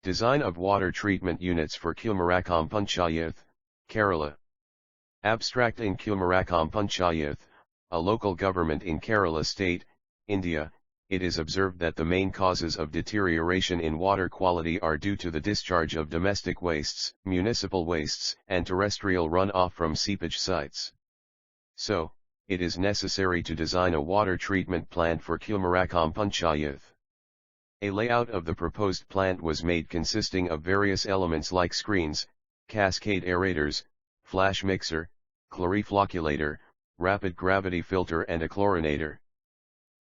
Design of water treatment units for Kumarakom Panchayath, Kerala. Abstract: in Kumarakom Panchayath, a local government in Kerala state, India, it is observed that the main causes of deterioration in water quality are due to the discharge of domestic wastes, municipal wastes, and terrestrial runoff from seepage sites. So, it is necessary to design a water treatment plant for Kumarakom Panchayath. A layout of the proposed plant was made consisting of various elements like screens, cascade aerators, flash mixer, Chlorifloculator, rapid gravity filter and a chlorinator.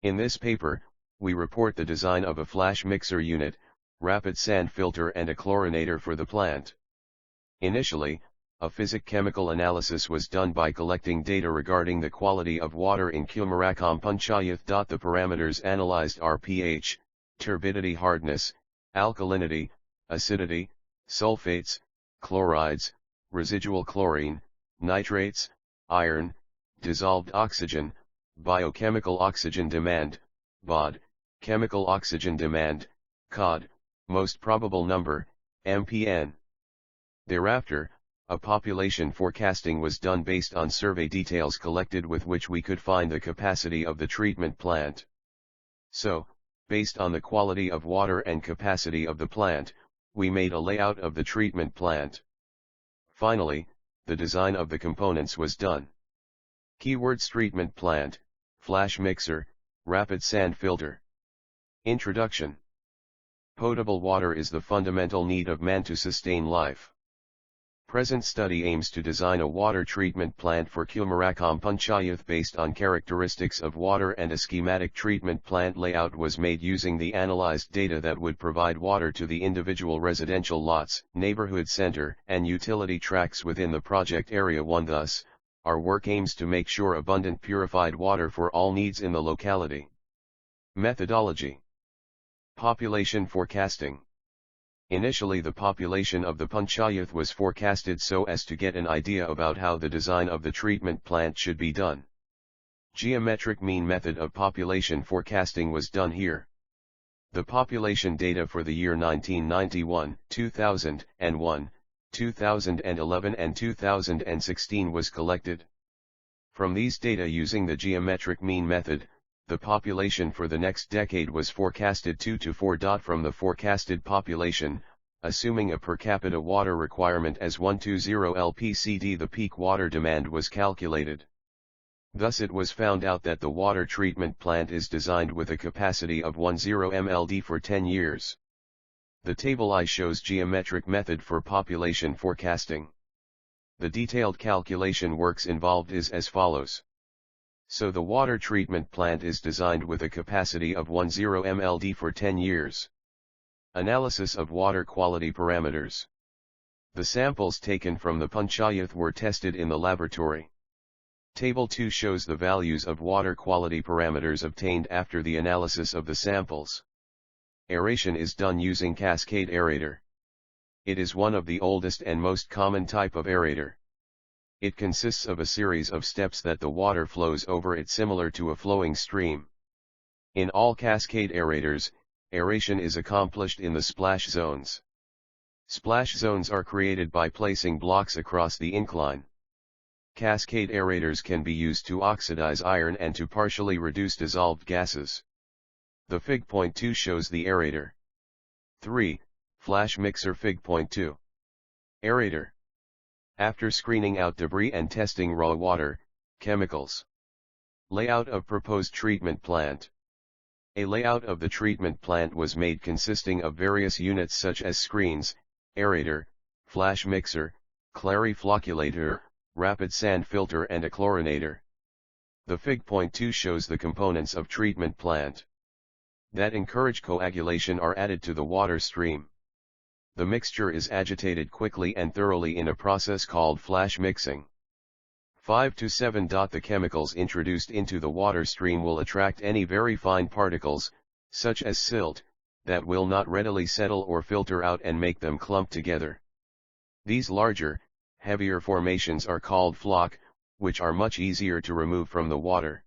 In this paper, we report the design of a flash mixer unit, rapid sand filter and a chlorinator for the plant. Initially, a physic-chemical analysis was done by collecting data regarding the quality of water in Kumarakom Panchayath. The parameters analyzed are pH, turbidity, hardness, alkalinity, acidity, sulphates, chlorides, residual chlorine, nitrates, iron, dissolved oxygen, biochemical oxygen demand, BOD, chemical oxygen demand, COD, most probable number, MPN. Thereafter, a population forecasting was done based on survey details collected with which we could find the capacity of the treatment plant. So, based on the quality of water and capacity of the plant, we made a layout of the treatment plant. Finally, the design of the components was done. Keywords: treatment plant, flash mixer, rapid sand filter. Introduction. Potable water is the fundamental need of man to sustain life. Present study aims to design a water treatment plant for Kumarakom Panchayath based on characteristics of water, and a schematic treatment plant layout was made using the analyzed data that would provide water to the individual residential lots, neighborhood center, and utility tracts within the project area 1. Thus, our work aims to make sure abundant purified water for all needs in the locality. Methodology. Population forecasting. Initially, the population of the Panchayath was forecasted so as to get an idea about how the design of the treatment plant should be done. Geometric mean method of population forecasting was done here. The population data for the year 1991, 2001, 2011 and 2016 was collected. From these data, using the geometric mean method, the population for the next decade was forecasted 2 to 4. From the forecasted population, assuming a per capita water requirement as 120 LPCD, the peak water demand was calculated. Thus it was found out that the water treatment plant is designed with a capacity of 10 mld for 10 years. The table I shows geometric method for population forecasting. The detailed calculation works involved is as follows. So the water treatment plant is designed with a capacity of 10 mld for 10 years. Analysis of water quality parameters. The samples taken from the Panchayath were tested in the laboratory. Table 2 shows the values of water quality parameters obtained after the analysis of the samples. Aeration is done using Cascade aerator. It is one of the oldest and most common type of aerator. It consists of a series of steps that the water flows over it, similar to a flowing stream. In all Cascade aerators, aeration is accomplished in the splash zones. Splash zones are created by placing blocks across the incline. Cascade aerators can be used to oxidize iron and to partially reduce dissolved gases. The Fig. 2 shows the aerator. 3. Flash mixer. Fig. 2. Aerator. After screening out debris and testing raw water, chemicals. Layout of proposed treatment plant. A layout of the treatment plant was made consisting of various units such as screens, aerator, flash mixer, Clariflocculator, rapid sand filter and a chlorinator. The Fig. 2 shows the components of treatment plant that encourage coagulation are added to the water stream. The mixture is agitated quickly and thoroughly in a process called flash mixing. 5 to 7. The chemicals introduced into the water stream will attract any very fine particles, such as silt, that will not readily settle or filter out and make them clump together. These larger, heavier formations are called floc, which are much easier to remove from the water.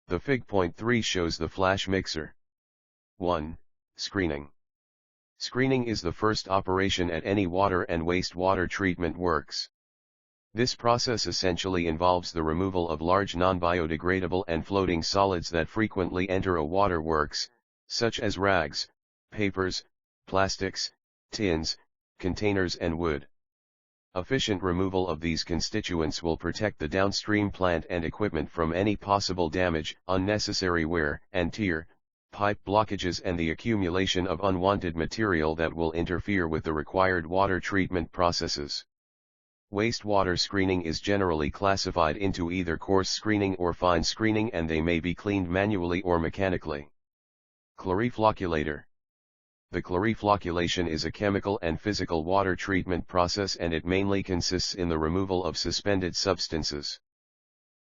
The Fig. 3 shows the flash mixer. 1. Screening. Screening is the first operation at any water and wastewater treatment works. This process essentially involves the removal of large non-biodegradable and floating solids that frequently enter a waterworks, such as rags, papers, plastics, tins, containers and wood. Efficient removal of these constituents will protect the downstream plant and equipment from any possible damage, unnecessary wear and tear, pipe blockages and the accumulation of unwanted material that will interfere with the required water treatment processes. Wastewater screening is generally classified into either coarse screening or fine screening, and they may be cleaned manually or mechanically. Chloriflocculator. The chloriflocculation is a chemical and physical water treatment process, and it mainly consists in the removal of suspended substances.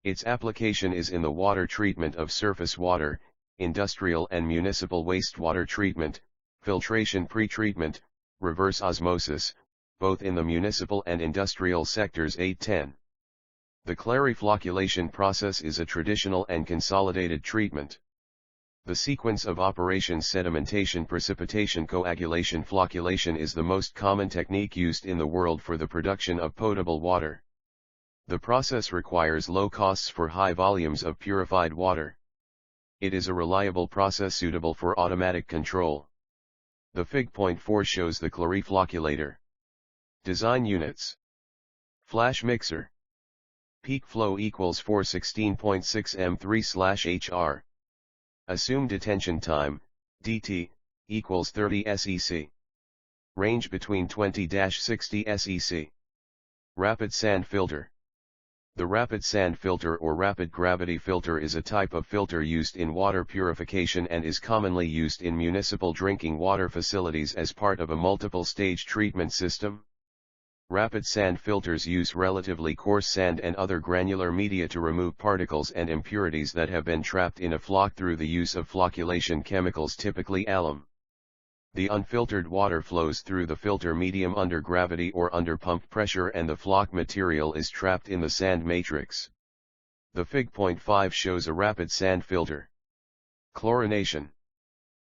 Its application is in the water treatment of surface water, industrial and municipal wastewater treatment, filtration pretreatment, reverse osmosis, both in the municipal and industrial sectors 8-10. The clariflocculation process is a traditional and consolidated treatment. The sequence of operations sedimentation, precipitation, coagulation, flocculation is the most common technique used in the world for the production of potable water. The process requires low costs for high volumes of purified water. It is a reliable process suitable for automatic control. The Fig.4 shows the Chloriflocculator. Design units. Flash mixer. Peak flow equals 416.6 m3/hr. Assumed detention time, dt, equals 30 sec. Range between 20-60 sec. Rapid sand filter. The rapid sand filter or rapid gravity filter is a type of filter used in water purification and is commonly used in municipal drinking water facilities as part of a multiple-stage treatment system. Rapid sand filters use relatively coarse sand and other granular media to remove particles and impurities that have been trapped in a floc through the use of flocculation chemicals, typically alum. The unfiltered water flows through the filter medium under gravity or under pump pressure, and the floc material is trapped in the sand matrix. The Fig.5 shows a rapid sand filter. Chlorination.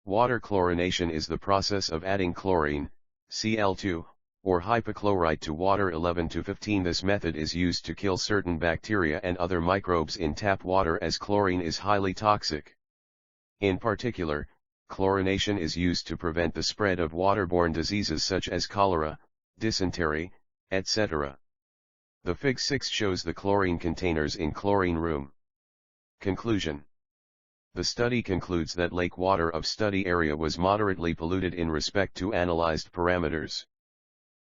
Water chlorination is the process of adding chlorine, Cl2, or hypochlorite to water 11-15. This method is used to kill certain bacteria and other microbes in tap water, as chlorine is highly toxic. In particular, chlorination is used to prevent the spread of waterborne diseases such as cholera, dysentery, etc. The Fig.6 shows the chlorine containers in chlorine room. Conclusion. The study concludes that lake water of study area was moderately polluted in respect to analyzed parameters.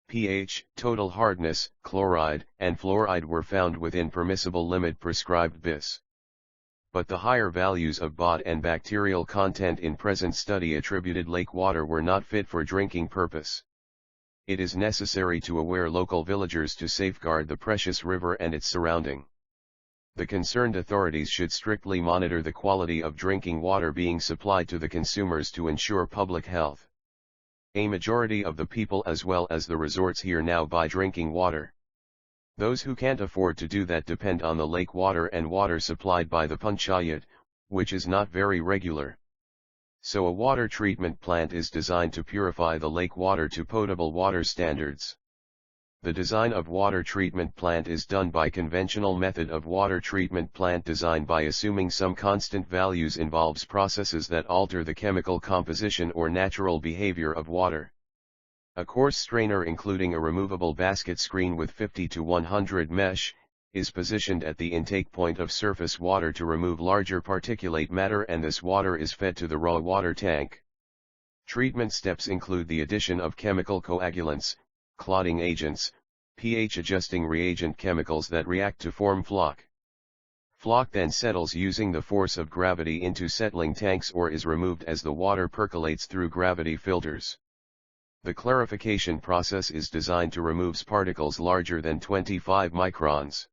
pH, total hardness, chloride, and fluoride were found within permissible limit prescribed bis. But the higher values of BOD and bacterial content in present study attributed lake water were not fit for drinking purpose. It is necessary to aware local villagers to safeguard the precious river and its surrounding. The concerned authorities should strictly monitor the quality of drinking water being supplied to the consumers to ensure public health. A majority of the people as well as the resorts here now buy drinking water. Those who can't afford to do that depend on the lake water and water supplied by the Panchayat, which is not very regular. So a water treatment plant is designed to purify the lake water to potable water standards. The design of water treatment plant is done by conventional method of water treatment plant design by assuming some constant values involves processes that alter the chemical composition or natural behavior of water. A coarse strainer including a removable basket screen with 50 to 100 mesh, is positioned at the intake point of surface water to remove larger particulate matter, and this water is fed to the raw water tank. Treatment steps include the addition of chemical coagulants, clotting agents, pH-adjusting reagent chemicals that react to form floc. Floc then settles using the force of gravity into settling tanks or is removed as the water percolates through gravity filters. The clarification process is designed to remove particles larger than 25 microns.